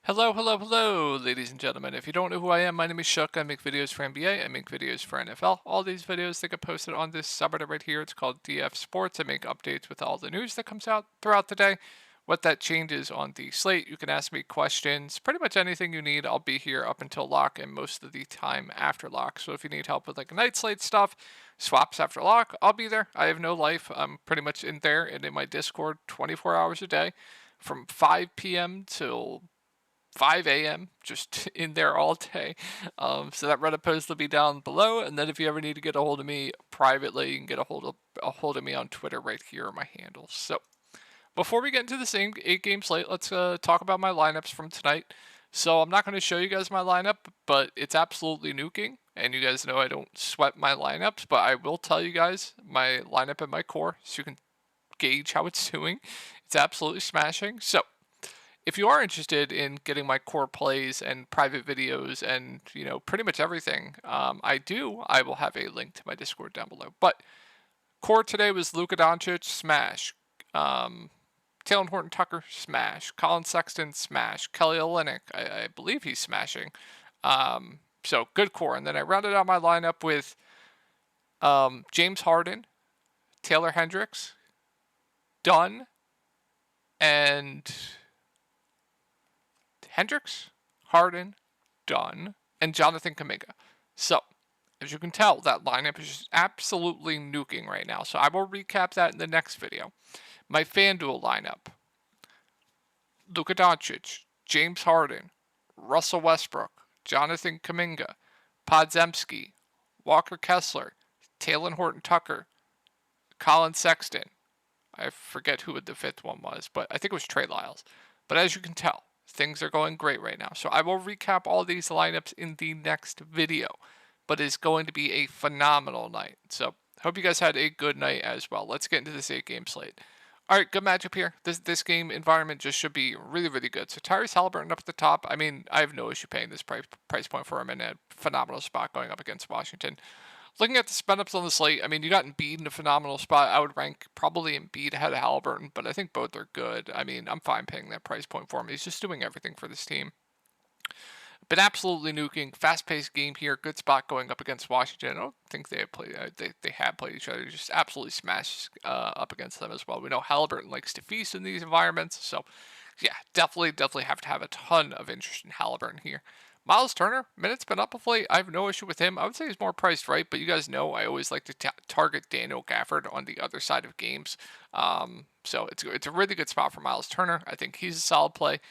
Hello, hello, hello, ladies and gentlemen. If you don't know who I am, my name is Shook. I make videos for NBA. I make videos for NFL. All these videos they get posted on this subreddit right here. It's called DF Sports. I make updates with all the news that comes out throughout the day. What that changes on the slate, you can ask me questions. Pretty much anything you need, I'll be here up until lock and most of the time after lock. So if you need help with like night slate stuff, swaps after lock, I'll be there. I have no life. I'm pretty much in there and in my Discord 24 hours a day from 5 p.m. till 5 a.m. just in there all day. So that Reddit post will be down below. And then if you ever need to get a hold of me privately, you can get a hold of me on Twitter right here on my handles. So before we get into the same 8 game slate, let's talk about my lineups from tonight. So I'm not going to show you guys my lineup, but it's absolutely nuking. And you guys know I don't sweat my lineups, but I will tell you guys my lineup and my core so you can gauge how it's doing. It's absolutely smashing. So if you are interested in getting my core plays and private videos and pretty much everything, I will have a link to my Discord down below. But core today was Luka Doncic, smash. Taylor Horton Tucker, smash. Colin Sexton, smash. Kelly Olynyk, I believe he's smashing. So good core. And then I rounded out my lineup with James Harden, Taylor Hendricks, Dunn, and Hendricks, Harden, Dunn, and Jonathan Kuminga. So, as you can tell, that lineup is just absolutely nuking right now. So I will recap that in the next video. My FanDuel lineup: Luka Doncic, James Harden, Russell Westbrook, Jonathan Kuminga, Podzemski, Walker Kessler, Taylor Horton Tucker, Colin Sexton. I forget who the fifth one was, but I think it was Trey Lyles. But as you can tell, things are going great right now. So I will recap all these lineups in the next video, but it's going to be a phenomenal night. So hope you guys had a good night as well. Let's get into this 8 game slate. All right, good matchup here. This game environment just should be really, really good. So Tyrese Halliburton up at the top. I mean, I have no issue paying this price point for him in a phenomenal spot going up against Washington. Looking at the spin ups on the slate, I mean, you got Embiid in a phenomenal spot. I would rank probably Embiid ahead of Halliburton, but I think both are good. I mean, I'm fine paying that price point for him. He's just doing everything for this team. Been absolutely nuking, fast-paced game here. Good spot going up against Washington. I don't think they have played. They have played each other. Just absolutely smashed up against them as well. We know Halliburton likes to feast in these environments, so yeah, definitely have to have a ton of interest in Halliburton here. Miles Turner, minutes been up of late. I have no issue with him. I would say he's more priced right, but you guys know I always like to target Daniel Gafford on the other side of games. So it's a really good spot for Miles Turner. I think he's a solid play.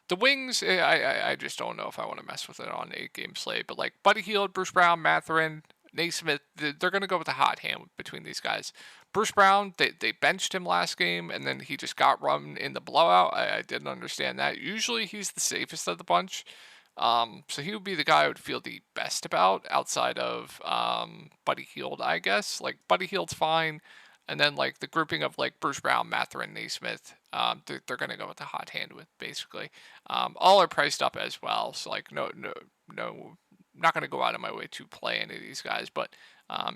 The wings, I just don't know if I want to mess with it on 8 game slate. But like Buddy Hield, Bruce Brown, Mathurin, Naismith, they're going to go with a hot hand between these guys. Bruce Brown, they benched him last game, and then he just got run in the blowout. I didn't understand that. Usually he's the safest of the bunch. So he would be the guy I would feel the best about outside of Buddy Hield, I guess. Like Buddy Hield's fine. And then like the grouping of like Bruce Brown, Mathurin, Naismith, they're going to go with the hot hand with basically. All are priced up as well, so like no, not going to go out of my way to play any of these guys. But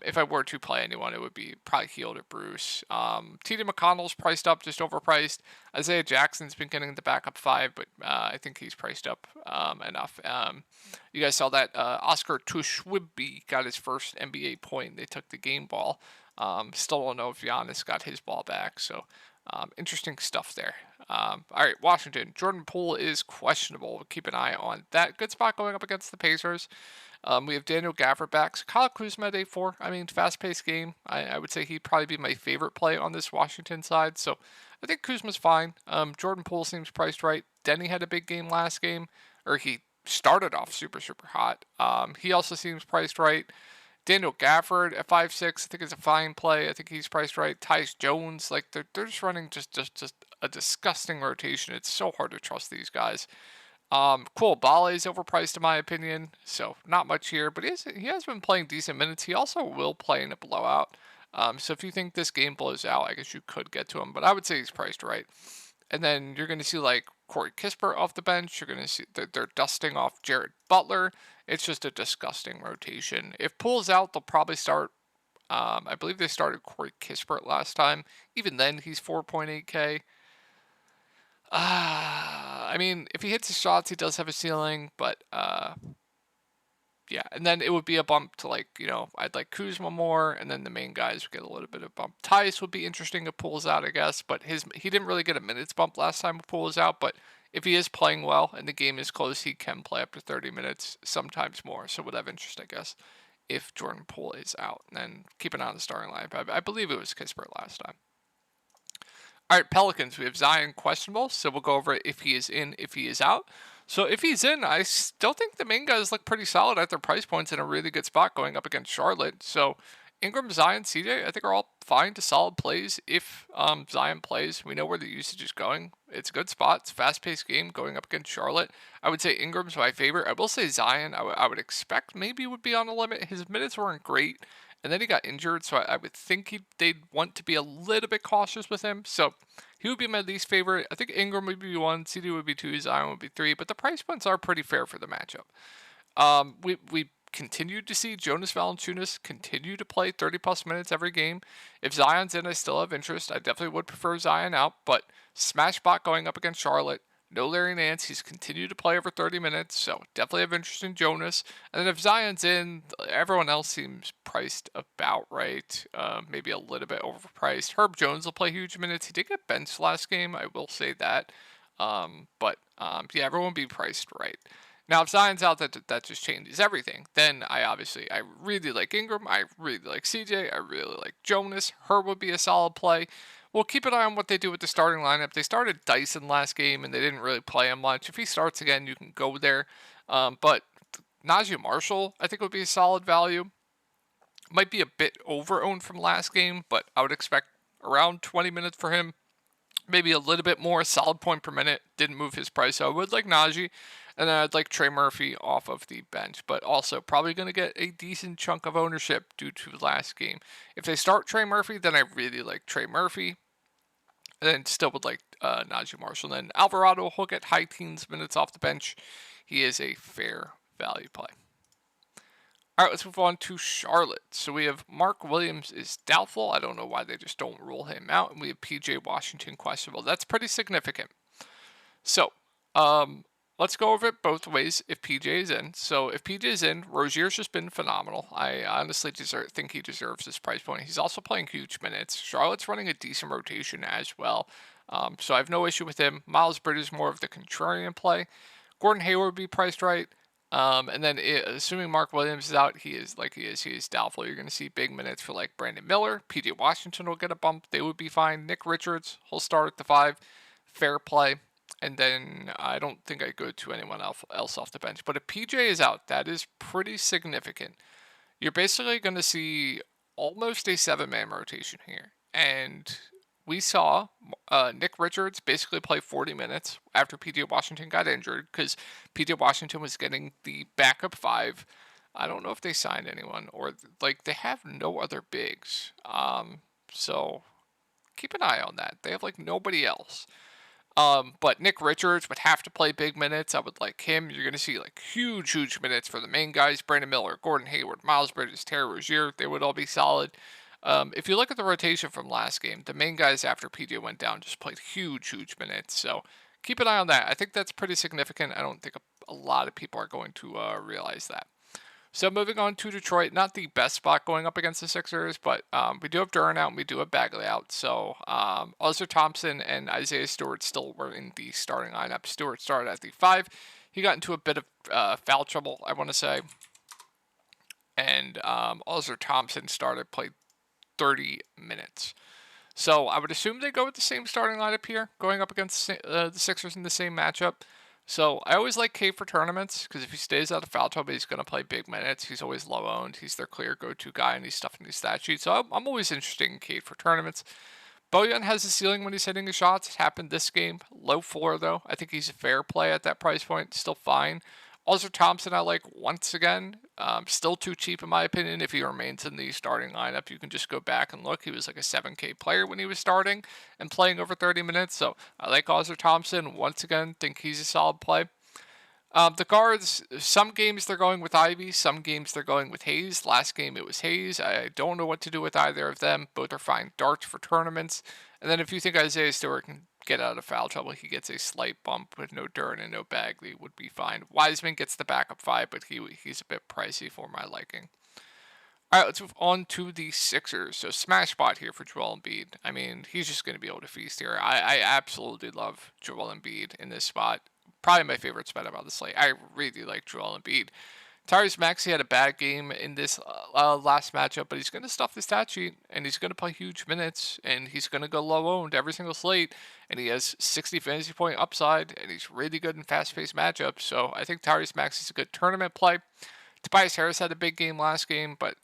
if I were to play anyone, it would be probably Hield or Bruce. T.D. McConnell's priced up, just overpriced. Isaiah Jackson's been getting the backup five, but I think he's priced up enough. You guys saw that Oscar Tushwibi got his first NBA point. They took the game ball. Still don't know if Giannis got his ball back, so interesting stuff there. All right, Washington. Jordan Poole is questionable. Keep an eye on that. Good spot going up against the Pacers. We have Daniel Gafford back. So Kyle Kuzma day 4. I mean, fast-paced game. I would say he'd probably be my favorite play on this Washington side. So I think Kuzma's fine. Jordan Poole seems priced right. Denny had a big game last game, or he started off super hot. He also seems priced right. Daniel Gafford at 5'6", I think is a fine play. I think he's priced right. Tyus Jones, like they're just running just a disgusting rotation. It's so hard to trust these guys. Cool. Bale's overpriced in my opinion, so not much here. But he has been playing decent minutes. He also will play in a blowout. So if you think this game blows out, I guess you could get to him. But I would say he's priced right. And then you're going to see like Corey Kispert off the bench. You're going to see that they're dusting off Jared Butler. It's just a disgusting rotation. If Poole's out, they'll probably start. I believe they started Corey Kispert last time. Even then, he's 4.8K. I mean, if he hits his shots, he does have a ceiling, but yeah, and then it would be a bump to like, I'd like Kuzma more, and then the main guys would get a little bit of bump. Tice would be interesting if Poole is out, I guess, but he didn't really get a minutes bump last time Poole was out, but if he is playing well and the game is close, he can play up to 30 minutes, sometimes more, so would have interest, I guess, if Jordan Poole is out. And then keep an eye on the starting lineup. I believe it was Kispert last time. All right, Pelicans, we have Zion questionable, so we'll go over it if he is in, if he is out. So if he's in, I still think the main guys look pretty solid at their price points in a really good spot going up against Charlotte. So Ingram, Zion, CJ, I think are all fine to solid plays if Zion plays. We know where the usage is going. It's a good spot. It's a fast-paced game going up against Charlotte. I would say Ingram's my favorite. I will say Zion, I would expect maybe would be on the limit. His minutes weren't great, and then he got injured, so I would think they'd want to be a little bit cautious with him. So he would be my least favorite. I think Ingram would be 1, CD would be 2, Zion would be 3, but the price points are pretty fair for the matchup. We continued to see Jonas Valanciunas continue to play 30-plus minutes every game. If Zion's in, I still have interest. I definitely would prefer Zion out, but smash spot going up against Charlotte. No Larry Nance. He's continued to play over 30 minutes, so definitely have interest in Jonas. And then if Zion's in, everyone else seems priced about right. Maybe a little bit overpriced. Herb Jones will play huge minutes. He did get benched last game, I will say that. But yeah, everyone will be priced right. Now, if Zion's out, that just changes everything. Then I really like Ingram. I really like CJ. I really like Jonas. Herb would be a solid play. We'll keep an eye on what they do with the starting lineup. They started Dyson last game, and they didn't really play him much. If he starts again, you can go there. But Najee Marshall, I think, would be a solid value. Might be a bit over-owned from last game, but I would expect around 20 minutes for him. Maybe a little bit more, solid point per minute. Didn't move his price, so I would like Najee. And then I'd like Trey Murphy off of the bench, but also probably going to get a decent chunk of ownership due to last game. If they start Trey Murphy, then I really like Trey Murphy. And then still would like Najee Marshall. And then Alvarado will get high teens minutes off the bench. He is a fair value play. All right, let's move on to Charlotte. So we have Mark Williams is doubtful. I don't know why they just don't rule him out. And we have PJ Washington questionable. That's pretty significant. So, let's go over it both ways if PJ is in. So if PJ is in, Rozier's just been phenomenal. I honestly think he deserves this price point. He's also playing huge minutes. Charlotte's running a decent rotation as well. So I have no issue with him. Miles Bridges more of the contrarian play. Gordon Hayward would be priced right. And then assuming Mark Williams is out, he is doubtful. You're going to see big minutes for like Brandon Miller. PJ Washington will get a bump. They would be fine. Nick Richards, he'll start at the 5. Fair play. And then I don't think I go to anyone else off the bench. But if PJ is out, that is pretty significant. You're basically going to see almost a 7-man rotation here. And we saw Nick Richards basically play 40 minutes after PJ Washington got injured because PJ Washington was getting the backup 5. I don't know if they signed anyone or like they have no other bigs. So keep an eye on that. They have like nobody else. But Nick Richards would have to play big minutes. I would like him. You're going to see like huge minutes for the main guys. Brandon Miller, Gordon Hayward, Miles Bridges, Terry Rozier. They would all be solid. If you look at the rotation from last game, the main guys after PJ went down just played huge minutes. So keep an eye on that. I think that's pretty significant. I don't think a lot of people are going to realize that. So moving on to Detroit, not the best spot going up against the Sixers, but we do have Duran out and we do have Bagley out. So Oscar Thompson and Isaiah Stewart still were in the starting lineup. Stewart started at the 5. He got into a bit of foul trouble, I want to say. And Oscar Thompson played 30 minutes. So I would assume they go with the same starting lineup here, going up against the Sixers in the same matchup. So I always like Cade for tournaments because if he stays out of foul trouble, he's going to play big minutes. He's always low owned. He's their clear go-to guy, and he's stuffing these stat sheets. So I'm always interested in Cade for tournaments. Bojan has a ceiling when he's hitting his shots. It happened this game. Low floor, though. I think he's a fair play at that price point. Still fine. Oscar Thompson, I like once again. Still too cheap in my opinion. If he remains in the starting lineup, you can just go back and look. He was like a 7K player when he was starting and playing over 30 minutes. So I like Oscar Thompson. Once again, think he's a solid play. The guards, some games they're going with Ivy, some games they're going with Hayes. Last game it was Hayes. I don't know what to do with either of them. Both are fine darts for tournaments. And then if you think Isaiah Stewart can get out of foul trouble, he gets a slight bump with no Duren and no Bagley would be fine. Wiseman gets the backup 5, but he's a bit pricey for my liking. All right, let's move on to the Sixers. So smash spot here for Joel Embiid. I mean, he's just going to be able to feast here. I absolutely love Joel Embiid in this spot. Probably my favorite spot about the slate. I really like Joel Embiid. Tyrese Maxey had a bad game in this last matchup, but he's going to stuff the stat sheet, and he's going to play huge minutes, and he's going to go low owned every single slate, and he has 60 fantasy point upside, and he's really good in fast-paced matchups. So I think Tyrese Maxey's a good tournament play. Tobias Harris had a big game last game, but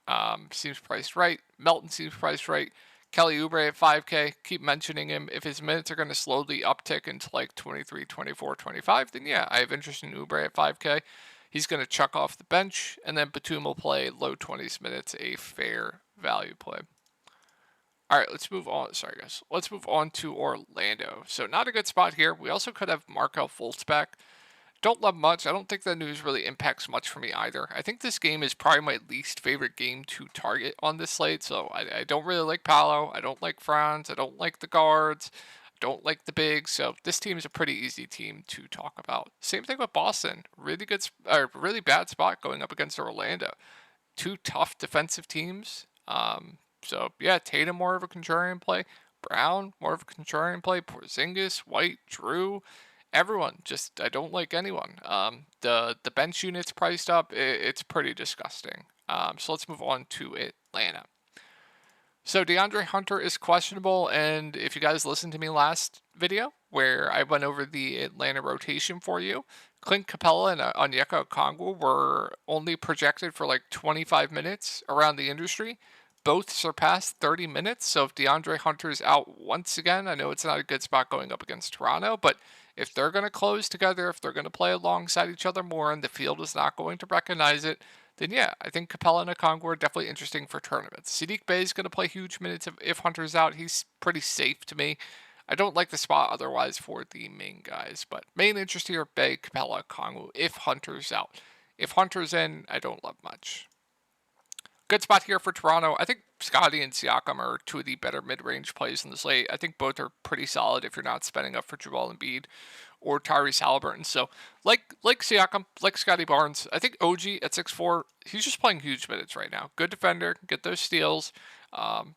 seems priced right. Melton seems priced right. Kelly Oubre at 5K, keep mentioning him. If his minutes are going to slowly uptick into like 23, 24, 25, then yeah, I have interest in Oubre at 5K. He's going to chuck off the bench, and then Batum will play low 20s minutes, a fair value play. All right, let's move on. Sorry, guys. Let's move on to Orlando. So not a good spot here. We also could have Markelle Fultz back. Don't love much. I don't think that news really impacts much for me either. I think this game is probably my least favorite game to target on this slate. So I don't really like Paolo. I don't like Franz. I don't like the guards. I don't like the bigs. So this team is a pretty easy team to talk about. Same thing with Boston. Really good, really bad spot going up against Orlando. Two tough defensive teams. So yeah, Tatum more of a contrarian play. Brown more of a contrarian play. Porzingis, White, Drew. Everyone, just I don't like anyone. The bench unit's priced up. It's pretty disgusting. So let's move on to Atlanta. So DeAndre Hunter is questionable, and if you guys listened to me last video where I went over the Atlanta rotation for you, Clint Capella and Onyeka Okongwu were only projected for like 25 minutes around the industry. Both surpassed 30 minutes, so if DeAndre Hunter's out once again, I know it's not a good spot going up against Toronto, but if they're going to close together, if they're going to play alongside each other more, and the field is not going to recognize it, then yeah, I think Capella and Okongwu are definitely interesting for tournaments. Saddiq Bey is going to play huge minutes if Hunter's out. He's pretty safe to me. I don't like the spot otherwise for the main guys, but main interest here, Bey, Capella, Okongwu, if Hunter's out. If Hunter's in, I don't love much. Good spot here for Toronto. I think Scotty and Siakam are two of the better mid-range plays in the slate. I think both are pretty solid if you're not spending up for Joel Embiid or Tyrese Halliburton. So, like Siakam, like Scotty Barnes, I think OG at 6'4", he's just playing huge minutes right now. Good defender, get those steals.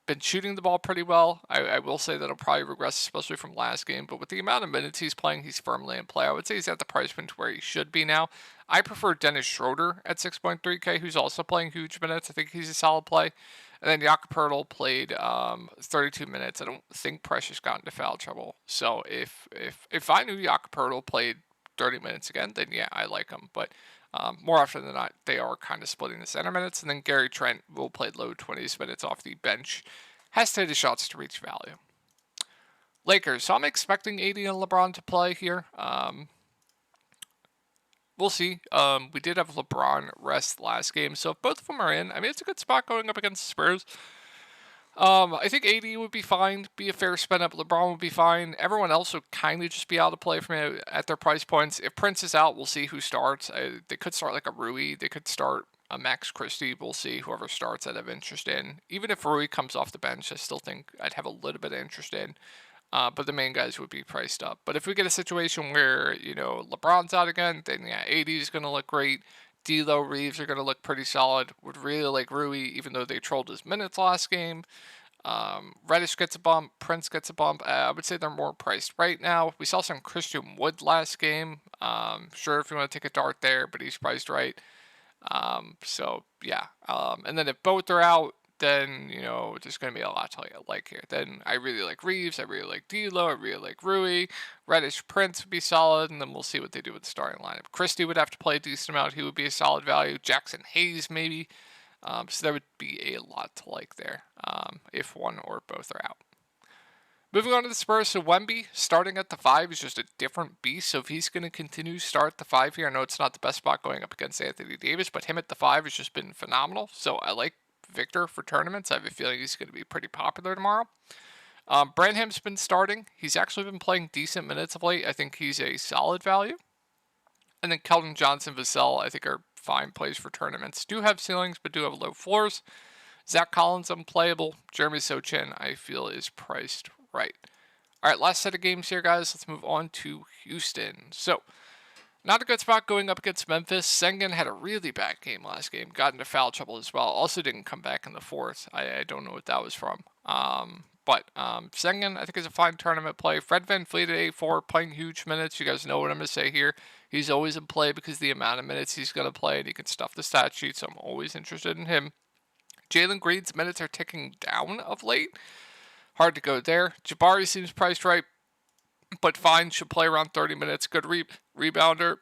Been shooting the ball pretty well. I will say that he'll probably regress, especially from last game. But with the amount of minutes he's playing, he's firmly in play. I would say he's at the price point where he should be now. I prefer Dennis Schroeder at 6.3K, who's also playing huge minutes. I think he's a solid play. And then Jakob Poeltl played 32 minutes. I don't think Precious got into foul trouble. So if I knew Jakob Poeltl played 30 minutes again, then yeah, I like him. But more often than not, they are kind of splitting the center minutes. And then Gary Trent will play low 20s minutes off the bench. Has to hit his shots to reach value. Lakers. So I'm expecting AD and LeBron to play here. We'll see. We did have LeBron rest last game, so if both of them are in, I mean, it's a good spot going up against the Spurs. I think AD would be fine, be a fair spin up. LeBron would be fine. Everyone else would kind of just be out of play for me at their price points. If Prince is out, we'll see who starts. They could start like a Rui. They could start a Max Christie. We'll see whoever starts I'd have interest in. Even if Rui comes off the bench, I still think I'd have a little bit of interest in. But the main guys would be priced up. But if we get a situation where, LeBron's out again, then yeah, AD is going to look great. D'Lo, Reeves are going to look pretty solid. Would really like Rui, even though they trolled his minutes last game. Reddish gets a bump. Prince gets a bump. I would say they're more priced right now. We saw some Christian Wood last game. Sure, if you want to take a dart there, but he's priced right. So, yeah. And then if both are out, then, there's going to be a lot to like here. Then I really like Reeves, I really like D'Lo, I really like Rui. Reddish Prince would be solid, and then we'll see what they do with the starting lineup. Christie would have to play a decent amount. He would be a solid value. Jackson Hayes, maybe. So there would be a lot to like there if one or both are out. Moving on to the Spurs, so Wemby starting at the 5 is just a different beast. So if he's going to continue to start the 5 here, I know it's not the best spot going up against Anthony Davis, but him at the 5 has just been phenomenal. So I like Victor for tournaments. I have a feeling he's going to be pretty popular tomorrow. Branham's been starting. He's actually been playing decent minutes of late. I think he's a solid value. And then Keldon Johnson, Vassell, I think are fine plays for tournaments. Do have ceilings, but do have low floors. Zach Collins, unplayable. Jeremy Sochan, I feel, is priced right. All right, last set of games here, guys. Let's move on to Houston. So, not a good spot going up against Memphis. Sengun had a really bad game last game. Got into foul trouble as well. Also didn't come back in the fourth. I don't know what that was from. But Sengun, I think, is a fine tournament play. Fred VanVleet at 8-4, playing huge minutes. You guys know what I'm going to say here. He's always in play because of the amount of minutes he's going to play, and he can stuff the stat sheet, so I'm always interested in him. Jalen Green's minutes are ticking down of late. Hard to go there. Jabari seems priced right, but fine. Should play around 30 minutes. Good rebounder.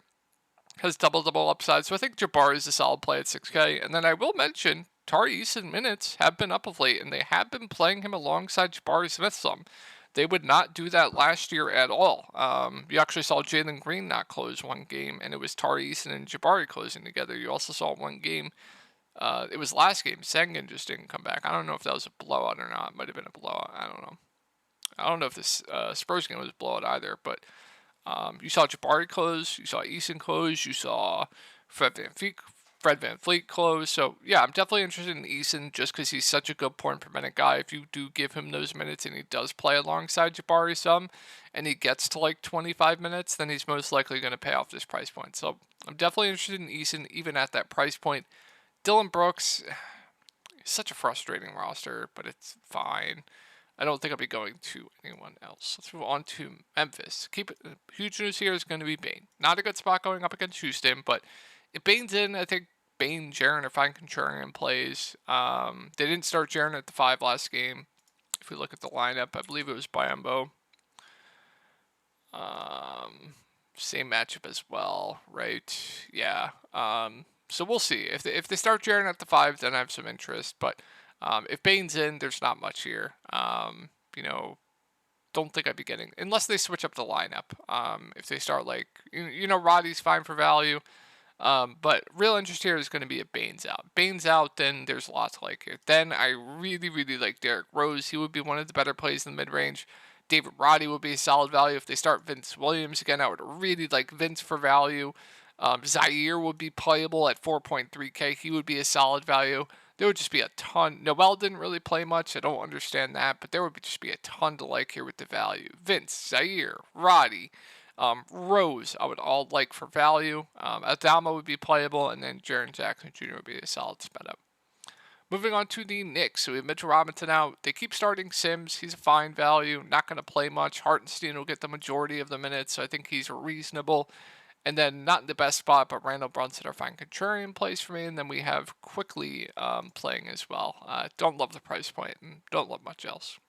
Has double-double upside. So I think Jabari is a solid play at 6K. And then I will mention Tari Eason minutes have been up of late, and they have been playing him alongside Jabari Smith some. They would not do that last year at all. You actually saw Jalen Green not close one game, and it was Tari Eason and Jabari closing together. You also saw one game. It was last game. Sengun just didn't come back. I don't know if that was a blowout or not. It might have been a blowout. I don't know. I don't know if this Spurs game was a blowout either, but you saw Jabari close. You saw Eason close. You saw Fred VanVleet close. So, yeah, I'm definitely interested in Eason just because he's such a good point per minute guy. If you do give him those minutes and he does play alongside Jabari some, and he gets to like 25 minutes, then he's most likely going to pay off this price point. So, I'm definitely interested in Eason even at that price point. Dylan Brooks, such a frustrating roster, but it's fine. I don't think I'll be going to anyone else. Let's move on to Memphis. Huge news here is going to be Bane. Not a good spot going up against Houston, but if Bane's in, I think Bane, Jaren, or fine Contrarian plays. They didn't start Jaren at the 5 last game. If we look at the lineup, I believe it was Biombo. Same matchup as well, right? Yeah. So we'll see. If they start Jaren at the 5, then I have some interest. But if Bane's in, there's not much here. Don't think I'd be getting, unless they switch up the lineup. If they start Roddy's fine for value. But real interest here is going to be if Bane's out. Bane's out, then there's lots to like here. Then I really, really like Derrick Rose. He would be one of the better plays in the mid-range. David Roddy would be a solid value. If they start Vince Williams again, I would really like Vince for value. Zaire would be playable at 4.3K. He would be a solid value. There would just be a ton. Noel didn't really play much. I don't understand that, but there would just be a ton to like here with the value. Vince, Zaire, Roddy, Rose, I would all like for value. Adama would be playable, and then Jaren Jackson Jr. would be a solid sped up. Moving on to the Knicks. So we have Mitchell Robinson out. They keep starting Sims. He's a fine value. Not going to play much. Hartenstein will get the majority of the minutes, so I think he's reasonable. And then not in the best spot, but Randall Brunson or fine Contrarian plays for me. And then we have Quickly playing as well. Don't love the price point and don't love much else.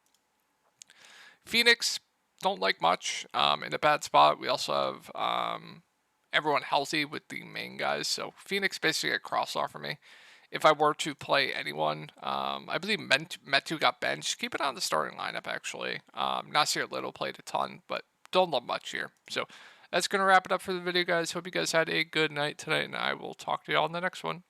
Phoenix, don't like much in a bad spot. We also have everyone healthy with the main guys. So Phoenix basically a cross-off for me. If I were to play anyone, I believe Metu got benched. Keep it on the starting lineup, actually. Nasir Little played a ton, but don't love much here. So that's going to wrap it up for the video, guys. Hope you guys had a good night tonight, and I will talk to you all in the next one.